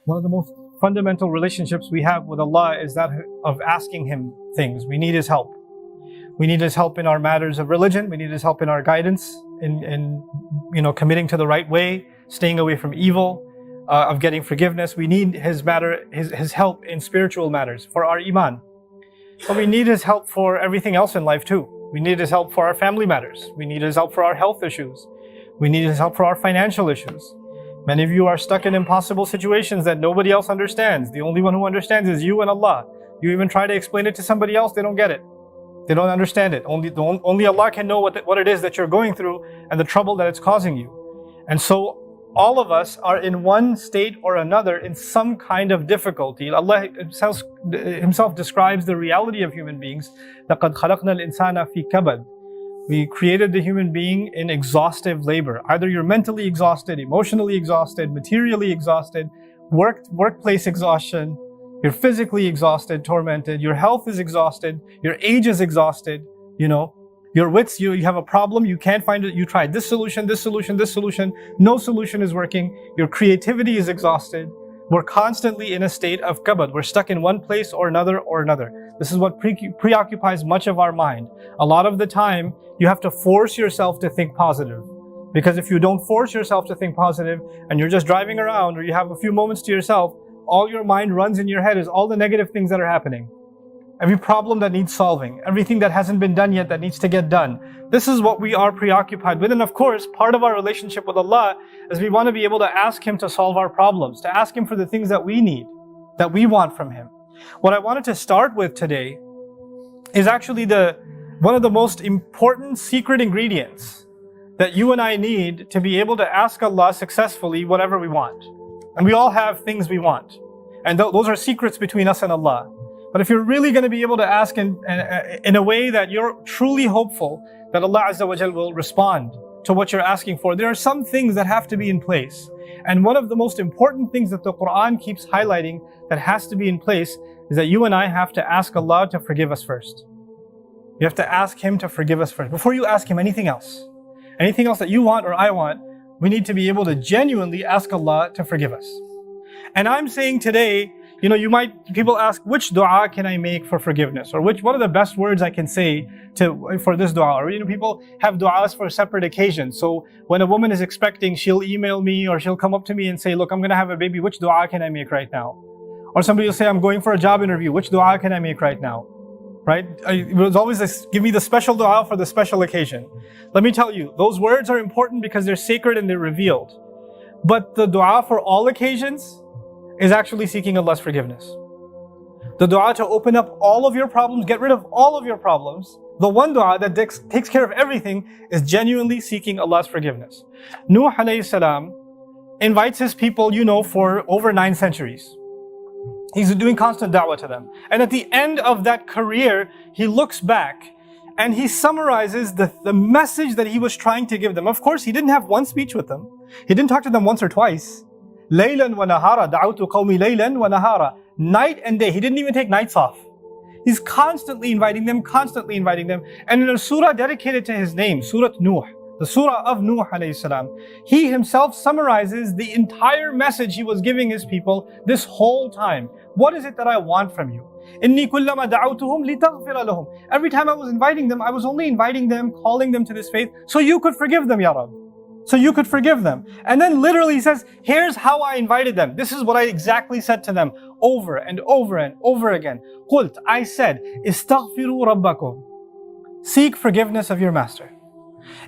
One of the most fundamental relationships we have with Allah is that of asking Him things. We need His help. We need His help in our matters of religion. We need His help in our guidance, in committing to the right way, staying away from evil, of getting forgiveness. We need His help in spiritual matters for our iman. But we need His help for everything else in life too. We need His help for our family matters. We need His help for our health issues. We need His help for our financial issues. Many of you are stuck in impossible situations that nobody else understands. The only one who understands is you and Allah. You even try to explain it to somebody else, they don't get it. They don't understand it. Only Allah can know what it is that you're going through and the trouble that it's causing you. And so all of us are in one state or another in some kind of difficulty. Allah Himself describes the reality of human beings. لَقَدْ خَلَقْنَا الْإِنسَانَ فِي كَبَدٍ. We created the human being in exhaustive labor. Either you're mentally exhausted, emotionally exhausted, materially exhausted, workplace exhaustion, you're physically exhausted, tormented, your health is exhausted, your age is exhausted, your wits, you have a problem, you can't find it, you tried this solution, no solution is working, your creativity is exhausted. We're constantly in a state of kabad. We're stuck in one place or another. This is what preoccupies much of our mind. A lot of the time, you have to force yourself to think positive. Because if you don't force yourself to think positive, and you're just driving around, or you have a few moments to yourself, all your mind runs in your head is all the negative things that are happening. Every problem that needs solving, everything that hasn't been done yet that needs to get done. This is what we are preoccupied with. And of course, part of our relationship with Allah is we want to be able to ask Him to solve our problems, to ask Him for the things that we need, that we want from Him. What I wanted to start with today is actually one of the most important secret ingredients that you and I need to be able to ask Allah successfully whatever we want. And we all have things we want. And those are secrets between us and Allah. But if you're really going to be able to ask in a way that you're truly hopeful that Allah Azza wa Jal will respond to what you're asking for, there are some things that have to be in place. And one of the most important things that the Quran keeps highlighting that has to be in place is that you and I have to ask Allah to forgive us first. You have to ask Him to forgive us first. Before you ask Him anything else that you want or I want, we need to be able to genuinely ask Allah to forgive us. And I'm saying today, people ask, which dua can I make for forgiveness? Or what are the best words I can say for this dua? Or people have duas for separate occasions. So when a woman is expecting, she'll email me or she'll come up to me and say, look, I'm going to have a baby. Which dua can I make right now? Or somebody will say, I'm going for a job interview. Which dua can I make right now? Right? It was always this, give me the special dua for the special occasion. Let me tell you, those words are important because they're sacred and they're revealed. But the dua for all occasions is actually seeking Allah's forgiveness. The dua to open up all of your problems, get rid of all of your problems, the one dua that takes care of everything is genuinely seeking Allah's forgiveness. Nuh alayhi salam invites his people, for over 9 centuries. He's doing constant da'wah to them. And at the end of that career, he looks back and he summarizes the message that he was trying to give them. Of course, he didn't have one speech with them. He didn't talk to them once or twice. Laylan wa nahara, da'awtu qawmi laylan wa nahara. Night and day. He didn't even take nights off. He's constantly inviting them. And in a surah dedicated to his name, Surah Nuh, the surah of Nuh alayhi salam, he himself summarizes the entire message he was giving his people this whole time. What is it that I want from you? Inni kullama da'awtuhum litaghfira lahum. Every time I was inviting them, I was only inviting them, calling them to this faith, so you could forgive them, Ya Rabb. So you could forgive them. And then literally he says, here's how I invited them. This is what I exactly said to them over and over and over again. Qult, I said, istaghfiru rabbakum. Seek forgiveness of your master.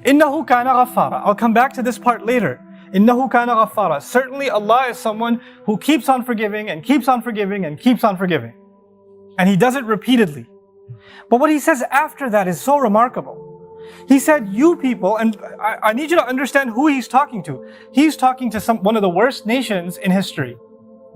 Innahu kana ghaffara. I'll come back to this part later. Innahu kana ghaffara. Certainly Allah is someone who keeps on forgiving and keeps on forgiving and keeps on forgiving. And He does it repeatedly. But what He says after that is so remarkable. He said, you people, and I need you to understand who He's talking to. He's talking to one of the worst nations in history.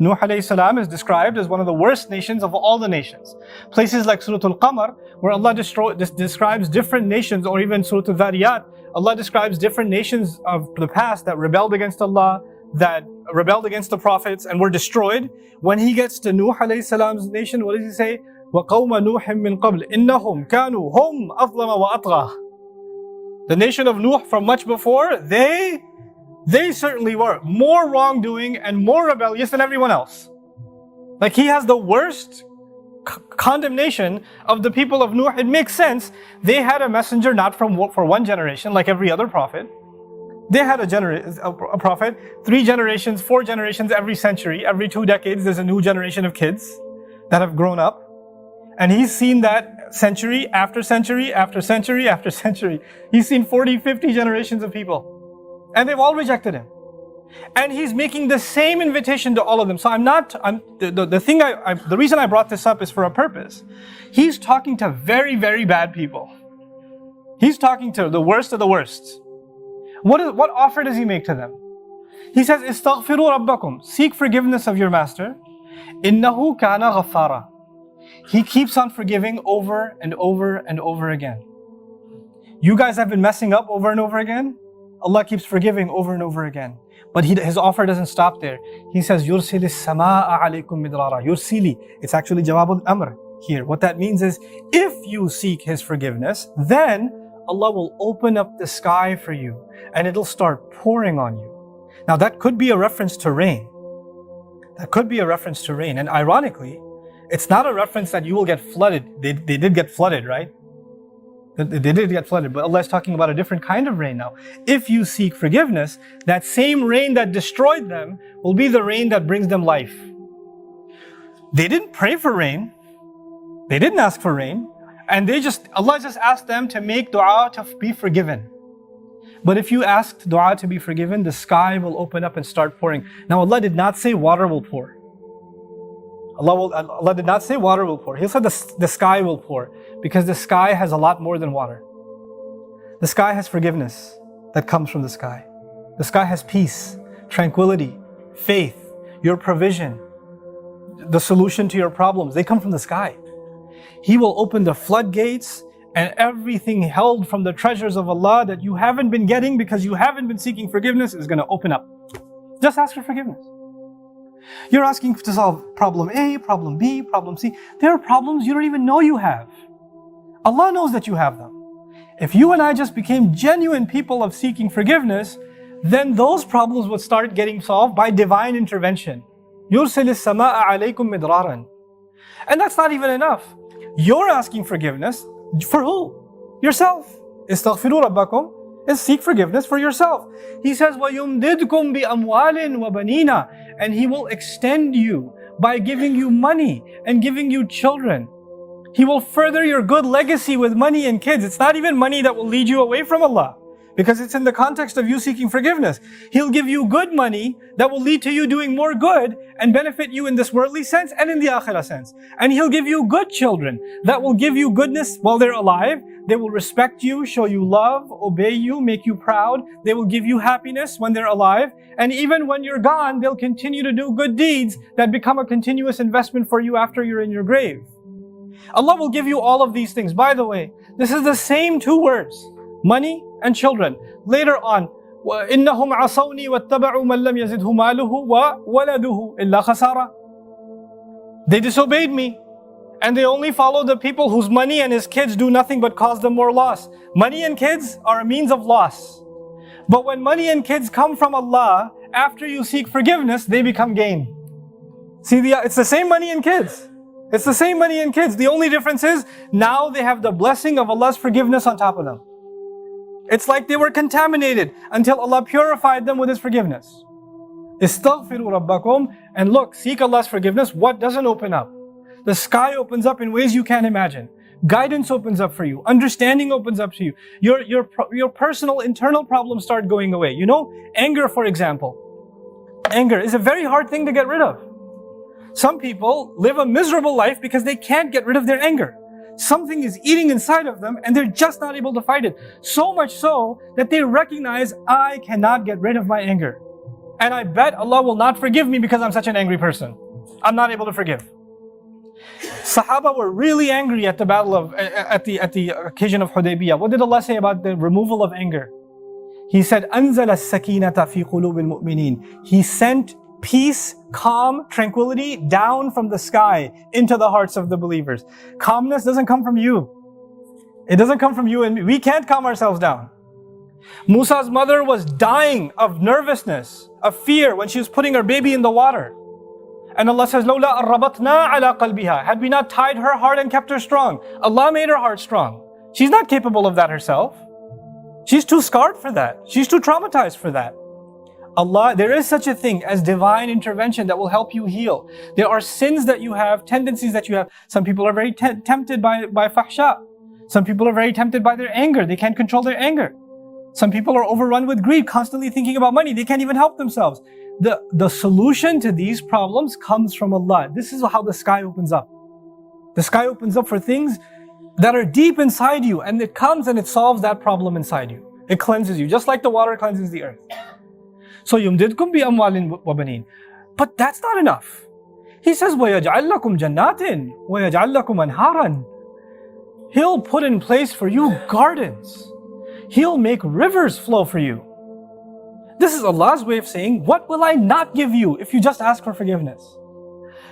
Nuh alayhi salam is described as one of the worst nations of all the nations. Places like Surah Al-Qamar, where Allah describes different nations, or even Surah Al-Dhariyat, Allah describes different nations of the past that rebelled against Allah, that rebelled against the prophets and were destroyed. When He gets to Nuh alayhi salam's nation, what does He say? وَقَوْمَ نُوحٍ مِّن قَبْلِ إِنَّهُمْ كَانُوا هُمْ أَظْلَمَ وَأَطْغَى. The nation of Nuh from much before, they They certainly were more wrongdoing and more rebellious than everyone else. Like he has the worst condemnation of the people of Nuh. It makes sense. They had a messenger not for one generation like every other prophet. They had a prophet 3 generations, 4 generations every century. Every 2 decades there's a new generation of kids that have grown up. And he's seen that century after century after century after century. He's seen 40, 50 generations of people. And they've all rejected him. And he's making the same invitation to all of them. So the reason I brought this up is for a purpose. He's talking to very, very bad people. He's talking to the worst of the worst. What offer does he make to them? He says, "Istaghfiru rabbakum." Seek forgiveness of your master. Innahu kana ghaffara. He keeps on forgiving over and over and over again. You guys have been messing up over and over again. Allah keeps forgiving over and over again. But his offer doesn't stop there. He says, "Yursilis samaa alaykum midrara." Yursili. It's actually Jawab al-Amr here. What that means is, if you seek His forgiveness, then Allah will open up the sky for you and it'll start pouring on you. Now that could be a reference to rain. That could be a reference to rain. And ironically, it's not a reference that you will get flooded. They did get flooded, right? They did get flooded, but Allah is talking about a different kind of rain now. If you seek forgiveness, that same rain that destroyed them will be the rain that brings them life. They didn't pray for rain. They didn't ask for rain. And Allah just asked them to make dua to be forgiven. But if you asked dua to be forgiven, the sky will open up and start pouring. Now Allah did not say water will pour. Allah did not say water will pour. He said the sky will pour, because the sky has a lot more than water. The sky has forgiveness that comes from the sky. The sky has peace, tranquility, faith, your provision, the solution to your problems. They come from the sky. He will open the floodgates, and everything held from the treasures of Allah that you haven't been getting because you haven't been seeking forgiveness is going to open up. Just ask for forgiveness. You're asking to solve problem A, problem B, problem C. There are problems you don't even know you have. Allah knows that you have them. If you and I just became genuine people of seeking forgiveness, then those problems would start getting solved by divine intervention. يُرْسِلِ السَّمَاءَ عَلَيْكُمْ مِدْرَارًا. And that's not even enough. You're asking forgiveness for who? Yourself. Istaghfiru rabbakum is seek forgiveness for yourself. He says, وَيُمْدِدْكُمْ بِأَمْوَالٍ وَبَنِينَ. And He will extend you by giving you money and giving you children. He will further your good legacy with money and kids. It's not even money that will lead you away from Allah, because it's in the context of you seeking forgiveness. He'll give you good money that will lead to you doing more good and benefit you in this worldly sense and in the akhirah sense. And He'll give you good children that will give you goodness while they're alive. They will respect you, show you love, obey you, make you proud. They will give you happiness when they're alive. And even when you're gone, they'll continue to do good deeds that become a continuous investment for you after you're in your grave. Allah will give you all of these things. By the way, this is the same 2 words, money and children. Later on, إِنَّهُمْ عَصَوْنِي وَاتَّبَعُوا مَنْ لَمْ يَزِدْهُ مَالُهُ وَوَلَدُهُ إِلَّا خَسَارًا. They disobeyed me, and they only follow the people whose money and his kids do nothing but cause them more loss. Money and kids are a means of loss. But when money and kids come from Allah, after you seek forgiveness, they become gain. See, it's the same money and kids. It's the same money and kids. The only difference is, now they have the blessing of Allah's forgiveness on top of them. It's like they were contaminated until Allah purified them with His forgiveness. Istaghfiru rabbakum. And look, seek Allah's forgiveness. What doesn't open up? The sky opens up in ways you can't imagine. Guidance opens up for you. Understanding opens up to you. Your personal internal problems start going away. You know, anger, for example. Anger is a very hard thing to get rid of. Some people live a miserable life because they can't get rid of their anger. Something is eating inside of them and they're just not able to fight it. So much so that they recognize, I cannot get rid of my anger. And I bet Allah will not forgive me because I'm such an angry person. I'm not able to forgive. Sahaba were really angry at the occasion of Hudaybiyah. What did Allah say about the removal of anger? He said, أَنزَلَ السَّكِينَةَ فِي قُلُوبِ الْمُؤْمِنِينَ. He sent peace, calm, tranquility down from the sky into the hearts of the believers. Calmness doesn't come from you. It doesn't come from you and me. We can't calm ourselves down. Musa's mother was dying of nervousness, of fear when she was putting her baby in the water. And Allah says, لَوْلَا أَرَّبَطْنَا عَلَىٰ قَلْبِهَا. Had we not tied her heart and kept her strong. Allah made her heart strong. She's not capable of that herself. She's too scarred for that. She's too traumatized for that. Allah, there is such a thing as divine intervention that will help you heal. There are sins that you have, tendencies that you have. Some people are very tempted by fahsha. Some people are very tempted by their anger. They can't control their anger. Some people are overrun with greed, constantly thinking about money. They can't even help themselves. The solution to these problems comes from Allah. This is how the sky opens up. The sky opens up for things that are deep inside you, and it comes and it solves that problem inside you. It cleanses you, just like the water cleanses the earth. So yumdidkum bi amwalin wa banin. But that's not enough. He says, وَيَجْعَلْ لَكُمْ جَنَّاتٍ وَيَجْعَلْ لَكُمْ أَنْهَارًا. He'll put in place for you gardens. He'll make rivers flow for you. This is Allah's way of saying, what will I not give you if you just ask for forgiveness?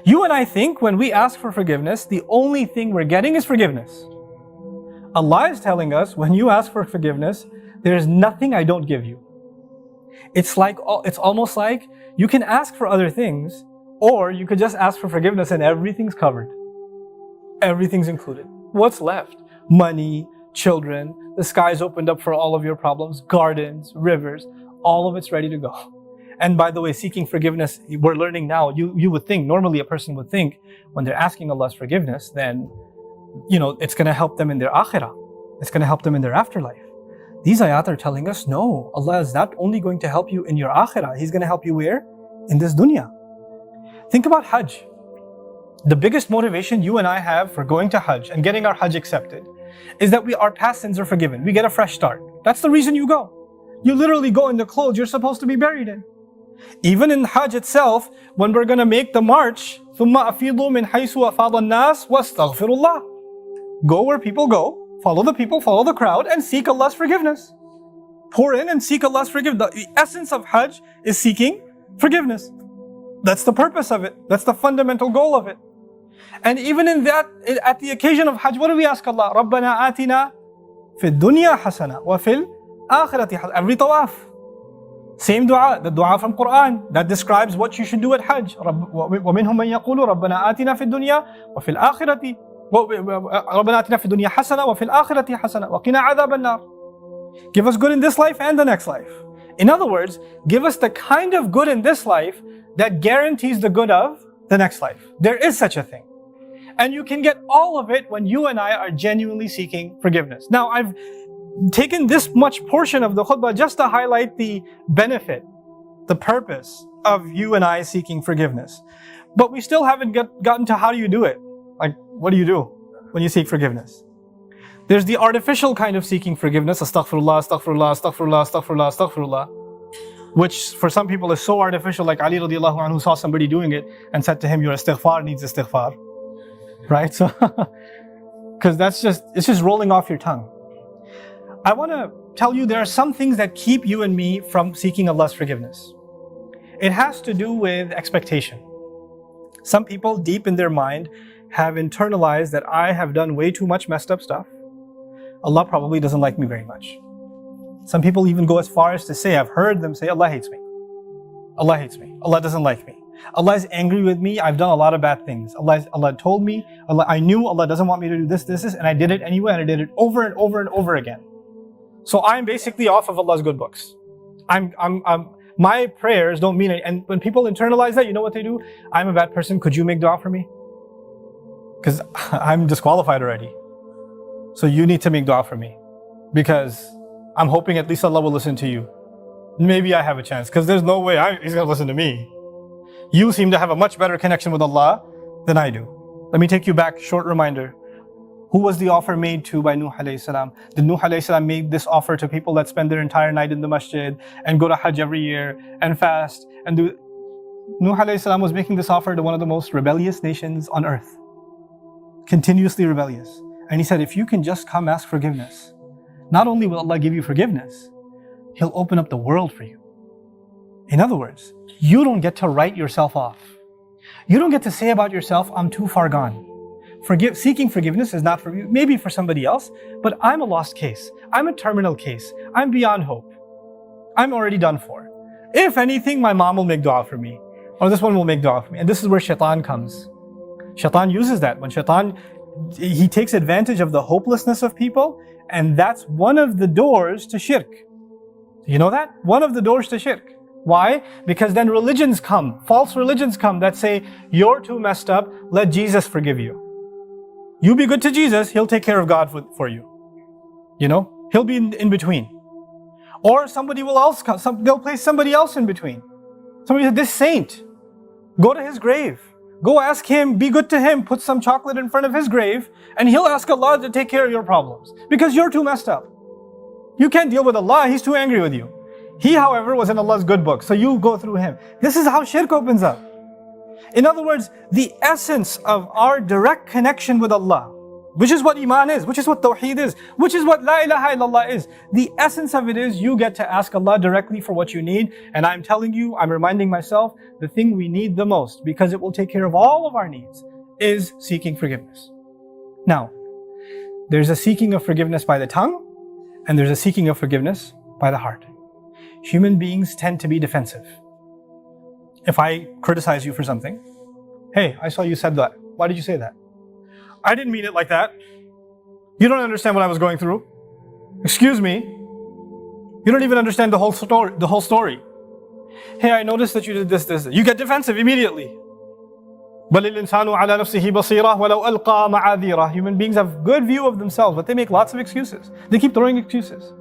You and I think when we ask for forgiveness, the only thing we're getting is forgiveness. Allah is telling us, when you ask for forgiveness, there's nothing I don't give you. It's almost like you can ask for other things, or you could just ask for forgiveness and everything's covered. Everything's included. What's left? Money, children, the sky's opened up for all of your problems, gardens, rivers, all of it's ready to go. And by the way, seeking forgiveness, we're learning now, you would think, normally a person would think, when they're asking Allah's forgiveness, then, it's going to help them in their akhirah. It's going to help them in their afterlife. These ayat are telling us, no, Allah is not only going to help you in your akhirah, He's going to help you where? In this dunya. Think about Hajj. The biggest motivation you and I have for going to Hajj and getting our Hajj accepted is that our past sins are forgiven. We get a fresh start. That's the reason you go. You literally go in the clothes you're supposed to be buried in. Even in Hajj itself, when we're going to make the march, ثُمَّ أَفِيضُوا مِنْ حَيْثُ أَفَاضَ النَّاسِ وَاسْتَغْفِرُوا اللَّهِ. Go where people go, follow the people, follow the crowd, and seek Allah's forgiveness. Pour in and seek Allah's forgiveness. The essence of Hajj is seeking forgiveness. That's the purpose of it. That's the fundamental goal of it. And even in that, at the occasion of Hajj, what do we ask Allah? رَبَّنَا آتِنَا فِي الدُّنْيَا حَسَنَةً وَفِي الْآخِرَةِ حَسَنَةً. Every tawaf. Same dua, the dua from Quran that describes what you should do at Hajj. وَمِنْهُمْ مَنْ يَقُولُ رَبَّنَا آتِنَا فِي الدُّنْيا وَفِي الْآخِرَةِ رَبَّنَا آتِنَا فِي الدُّنْيا حَسَنَةً وَفِي الْآخِرَةِ حَسَنَةً وَقِنَا عَذَابَ النَّارِ. Give us good in this life and the next life. In other words, give us the kind of good in this life that guarantees the good of the next life. There is such a thing. And you can get all of it when you and I are genuinely seeking forgiveness. Now, I've taken this much portion of the khutbah just to highlight the benefit, the purpose of you and I seeking forgiveness. But we still haven't gotten to how do you do it? Like, what do you do when you seek forgiveness? There's the artificial kind of seeking forgiveness, astaghfirullah, astaghfirullah, astaghfirullah, astaghfirullah, astaghfirullah, which for some people is so artificial, like Ali radiallahu anhu saw somebody doing it and said to him, your istighfar needs istighfar. Right? So, because it's just rolling off your tongue. I want to tell you there are some things that keep you and me from seeking Allah's forgiveness. It has to do with expectation. Some people deep in their mind have internalized that I have done way too much messed up stuff. Allah probably doesn't like me very much. Some people even go as far as to say, I've heard them say, Allah hates me. Allah hates me. Allah doesn't like me. Allah is angry with me. I've done a lot of bad things. Allah told me, I knew Allah doesn't want me to do this, and I did it anyway, and I did it over and over and over again. So I'm basically off of Allah's good books. My prayers don't mean it. And when people internalize that, you know what they do? I'm a bad person. Could you make dua for me? Because I'm disqualified already. So you need to make dua for me. Because I'm hoping at least Allah will listen to you. Maybe I have a chance. Because there's no way He's going to listen to me. You seem to have a much better connection with Allah than I do. Let me take you back, short reminder. Who was the offer made to by Nuh alayhi salam? Did Nuh alayhi salam make this offer to people that spend their entire night in the masjid and go to Hajj every year and fast and do? Nuh alayhi salam was making this offer to one of the most rebellious nations on earth. Continuously rebellious. And he said, if you can just come ask forgiveness, not only will Allah give you forgiveness, He'll open up the world for you. In other words, you don't get to write yourself off. You don't get to say about yourself, I'm too far gone. Seeking forgiveness is not for you, maybe for somebody else, but I'm a lost case. I'm a terminal case. I'm beyond hope. I'm already done for. If anything, my mom will make dua for me, or this one will make dua for me. And this is where shaitan comes. Shaitan uses that. When shaitan, he takes advantage of the hopelessness of people, and that's one of the doors to shirk. You know that? One of the doors to shirk. Why? Because then religions come, false religions come that say, you're too messed up, let Jesus forgive you. You be good to Jesus, He'll take care of God for you. You know, He'll be in between. Or somebody will else come, they'll place somebody else in between. Somebody said, this saint, go to his grave. Go ask him, be good to him, put some chocolate in front of his grave, and he'll ask Allah to take care of your problems. Because you're too messed up. You can't deal with Allah, He's too angry with you. He, however, was in Allah's good book, so you go through him. This is how shirk opens up. In other words, the essence of our direct connection with Allah, which is what Iman is, which is what Tawheed is, which is what La ilaha illallah is. The essence of it is you get to ask Allah directly for what you need. And I'm telling you, I'm reminding myself, the thing we need the most, because it will take care of all of our needs, is seeking forgiveness. Now, there's a seeking of forgiveness by the tongue, and there's a seeking of forgiveness by the heart. Human beings tend to be defensive. If I criticize you for something, hey, I saw you said that. Why did you say that? I didn't mean it like that. You don't understand what I was going through. Excuse me. You don't even understand the whole story. Hey, I noticed that you did this. You get defensive immediately. بَلِ الْإِنسَانُ عَلَى نَفْسِهِ بَصِيرَةٌ وَلَوْ أَلْقَى مَعَاذِيرَهُ. Human beings have good view of themselves, but they make lots of excuses. They keep throwing excuses.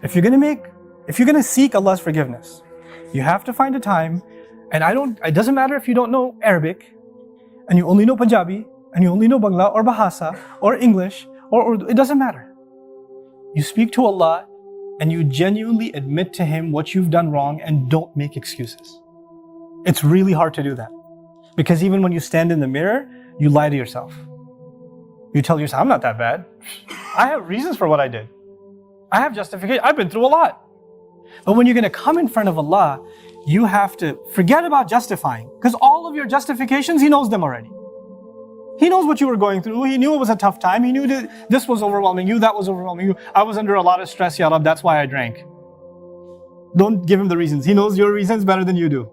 If you're gonna seek Allah's forgiveness, you have to find a time, and it doesn't matter if you don't know Arabic, and you only know Punjabi, and you only know Bangla or Bahasa or English or Urdu, it doesn't matter. You speak to Allah and you genuinely admit to Him what you've done wrong and don't make excuses. It's really hard to do that. Because even when you stand in the mirror, you lie to yourself. You tell yourself, I'm not that bad. I have reasons for what I did. I have justification. I've been through a lot. But when you're going to come in front of Allah, you have to forget about justifying. Because all of your justifications, He knows them already. He knows what you were going through. He knew it was a tough time. He knew that this was overwhelming you, that was overwhelming you. I was under a lot of stress, Ya Rab, that's why I drank. Don't give Him the reasons. He knows your reasons better than you do.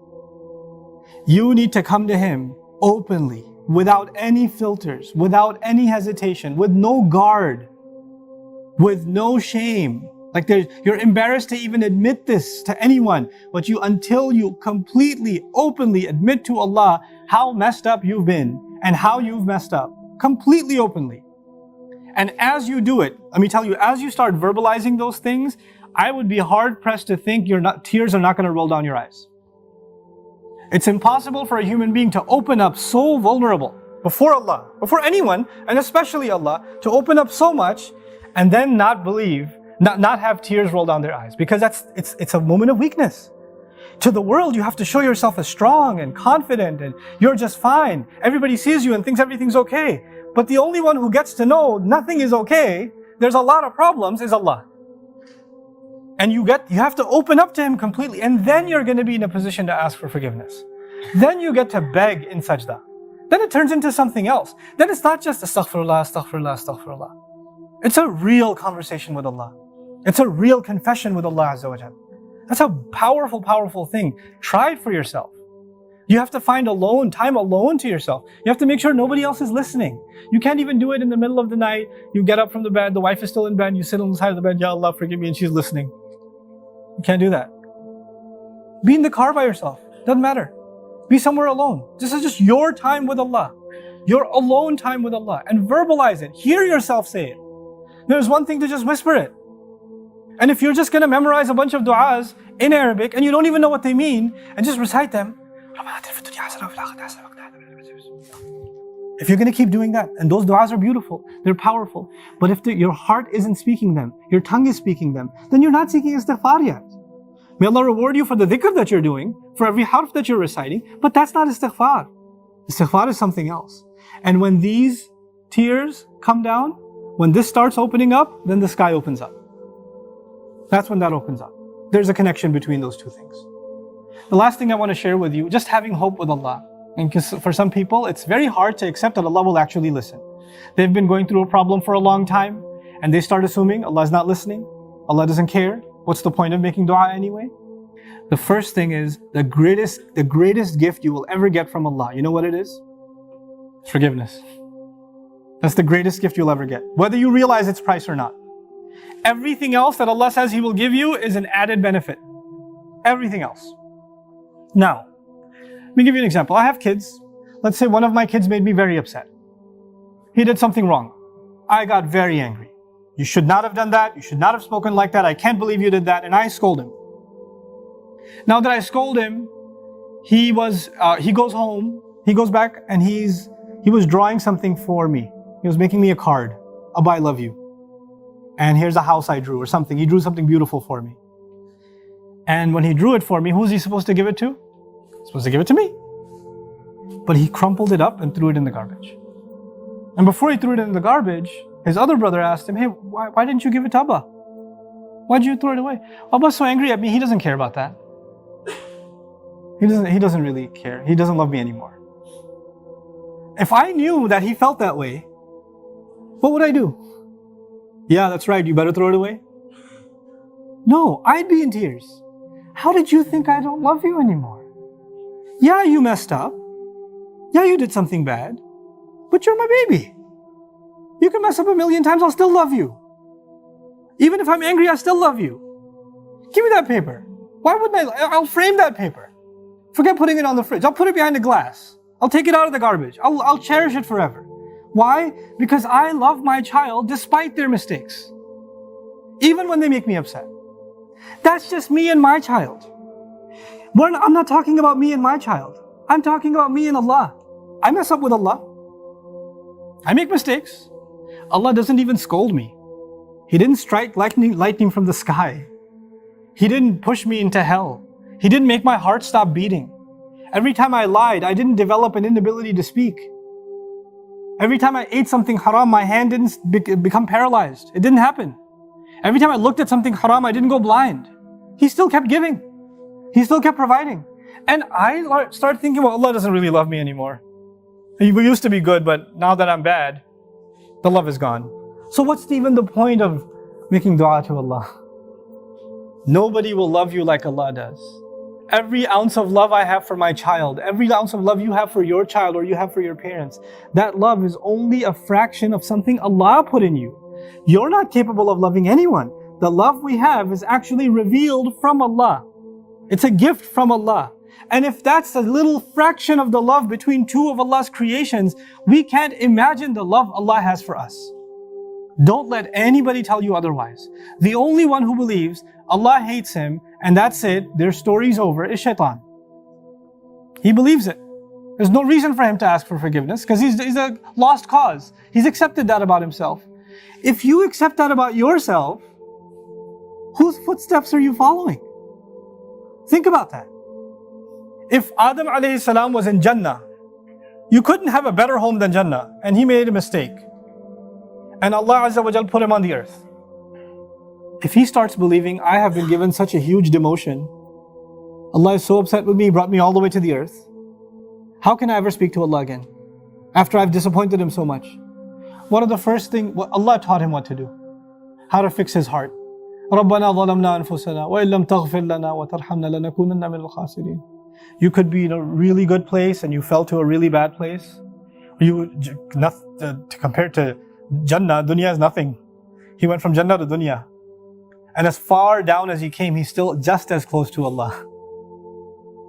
You need to come to Him openly, without any filters, without any hesitation, with no guard, with no shame. Like you're embarrassed to even admit this to anyone, but until you completely, openly admit to Allah how messed up you've been and how you've messed up, completely openly. And as you do it, let me tell you, as you start verbalizing those things, I would be hard pressed to think tears are not going to roll down your eyes. It's impossible for a human being to open up so vulnerable before Allah, before anyone, and especially Allah, to open up so much and then not believe, not have tears roll down their eyes, because it's a moment of weakness. To the world, you have to show yourself as strong and confident and you're just fine. Everybody sees you and thinks everything's okay. But the only one who gets to know nothing is okay, there's a lot of problems, is Allah. And you have to open up to Him completely, and then you're going to be in a position to ask for forgiveness. Then you get to beg in sajda. Then it turns into something else. Then it's not just astaghfirullah, astaghfirullah, astaghfirullah. It's a real conversation with Allah. It's a real confession with Allah Azza wa Jalla. That's a powerful, powerful thing. Try it for yourself. You have to find time alone to yourself. You have to make sure nobody else is listening. You can't even do it in the middle of the night. You get up from the bed, the wife is still in bed, you sit on the side of the bed, Ya Allah, forgive me, and she's listening. You can't do that. Be in the car by yourself. Doesn't matter. Be somewhere alone. This is just your time with Allah. Your alone time with Allah. And verbalize it. Hear yourself say it. There's one thing to just whisper it. And if you're just going to memorize a bunch of du'as in Arabic and you don't even know what they mean, and just recite them, if you're going to keep doing that, and those du'as are beautiful, they're powerful, but if your heart isn't speaking them, your tongue is speaking them, then you're not seeking istighfar yet. May Allah reward you for the dhikr that you're doing, for every harf that you're reciting, but that's not istighfar. Istighfar is something else. And when these tears come down, when this starts opening up, then the sky opens up. That's when that opens up. There's a connection between those two things. The last thing I want to share with you, just having hope with Allah. And for some people, it's very hard to accept that Allah will actually listen. They've been going through a problem for a long time, and they start assuming Allah is not listening, Allah doesn't care. What's the point of making dua anyway? The first thing is, the greatest gift you will ever get from Allah, you know what it is? It's forgiveness. That's the greatest gift you'll ever get, whether you realize its price or not. Everything else that Allah says He will give you is an added benefit. Everything else. Now, let me give you an example. I have kids. Let's say one of my kids made me very upset. He did something wrong. I got very angry. You should not have done that. You should not have spoken like that. I can't believe you did that. And I scold him. Now that I scold him, he goes home, he goes back, and he was drawing something for me. He was making me a card. Abba, I love you. And here's a house I drew or something. He drew something beautiful for me. And when he drew it for me, who's he supposed to give it to? He's supposed to give it to me. But he crumpled it up and threw it in the garbage. And before he threw it in the garbage, his other brother asked him, hey, why didn't you give it to Abba? Why did you throw it away? Abba's so angry at me, he doesn't care about that. He doesn't really care. He doesn't love me anymore. If I knew that he felt that way, what would I do? Yeah, that's right, you better throw it away. No, I'd be in tears. How did you think I don't love you anymore? Yeah, you messed up. Yeah, you did something bad. But you're my baby. You can mess up 1,000,000 times, I'll still love you. Even if I'm angry, I still love you. Give me that paper. Why wouldn't I'll frame that paper. Forget putting it on the fridge. I'll put it behind the glass. I'll take it out of the garbage. I'll cherish it forever. Why? Because I love my child despite their mistakes. Even when they make me upset. That's just me and my child. I'm not talking about me and my child. I'm talking about me and Allah. I mess up with Allah. I make mistakes. Allah doesn't even scold me. He didn't strike lightning from the sky. He didn't push me into hell. He didn't make my heart stop beating. Every time I lied, I didn't develop an inability to speak. Every time I ate something haram, my hand didn't become paralyzed. It didn't happen. Every time I looked at something haram, I didn't go blind. He still kept giving. He still kept providing. And I started thinking, well, Allah doesn't really love me anymore. We used to be good, but now that I'm bad, the love is gone. So what's even the point of making dua to Allah? Nobody will love you like Allah does. Every ounce of love I have for my child, every ounce of love you have for your child or you have for your parents, that love is only a fraction of something Allah put in you. You're not capable of loving anyone. The love we have is actually revealed from Allah. It's a gift from Allah. And if that's a little fraction of the love between two of Allah's creations, we can't imagine the love Allah has for us. Don't let anybody tell you otherwise. The only one who believes Allah hates him and that's it, their story's over, is shaitan. He believes it. There's no reason for him to ask for forgiveness because he's a lost cause. He's accepted that about himself. If you accept that about yourself, whose footsteps are you following? Think about that. If Adam alayhi salam was in Jannah, you couldn't have a better home than Jannah, and he made a mistake. And Allah Azza wa Jal put him on the earth. If he starts believing, I have been given such a huge demotion, Allah is so upset with me, He brought me all the way to the earth, how can I ever speak to Allah again? After I've disappointed Him so much. One of the first things, Allah taught him what to do. How to fix his heart. رَبَّنَا ظَلَمْنَا أَنفُسَنَا وَإِن لَمْ تَغْفِرْ لَنَا وَتَرْحَمْنَا لَنَكُونَنَّ مِنَ الْخَاسِرِينَ. You could be in a really good place and you fell to a really bad place. Compared to Jannah, dunya is nothing. He went from Jannah to dunya. And as far down as he came, he's still just as close to Allah.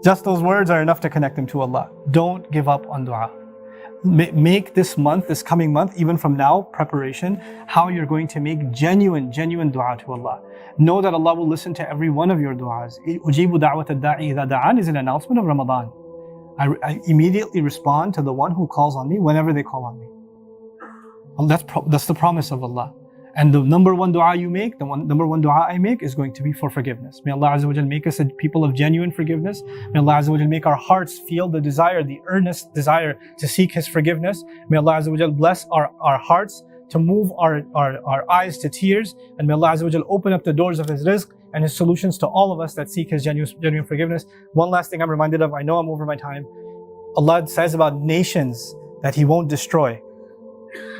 Just those words are enough to connect him to Allah. Don't give up on dua. Make this coming month, even from now, preparation, how you're going to make genuine dua to Allah. Know that Allah will listen to every one of your du'as. Ujibu da'wat ad-da'i idha da'an is an announcement of Ramadan. I immediately respond to the one who calls on me whenever they call on me. That's the promise of Allah. And the number one dua you make, number one dua I make is going to be for forgiveness. May Allah Azza wa Jal make us a people of genuine forgiveness. May Allah Azza wa Jal make our hearts feel the desire, the earnest desire to seek His forgiveness. May Allah Azza wa Jal bless our hearts to move our eyes to tears. And may Allah Azza wa Jal open up the doors of His rizq and His solutions to all of us that seek His genuine forgiveness. One last thing I'm reminded of, I know I'm over my time. Allah says about nations that He won't destroy.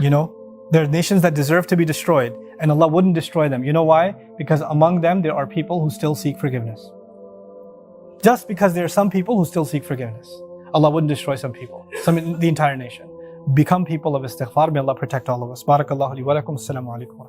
You know, there are nations that deserve to be destroyed, and Allah wouldn't destroy them. You know why? Because among them there are people who still seek forgiveness. Just because there are some people who still seek forgiveness, Allah wouldn't destroy some people, the entire nation. Become people of istighfar. May Allah protect all of us. Barakallahu li wa lakum. Assalamu alaikum.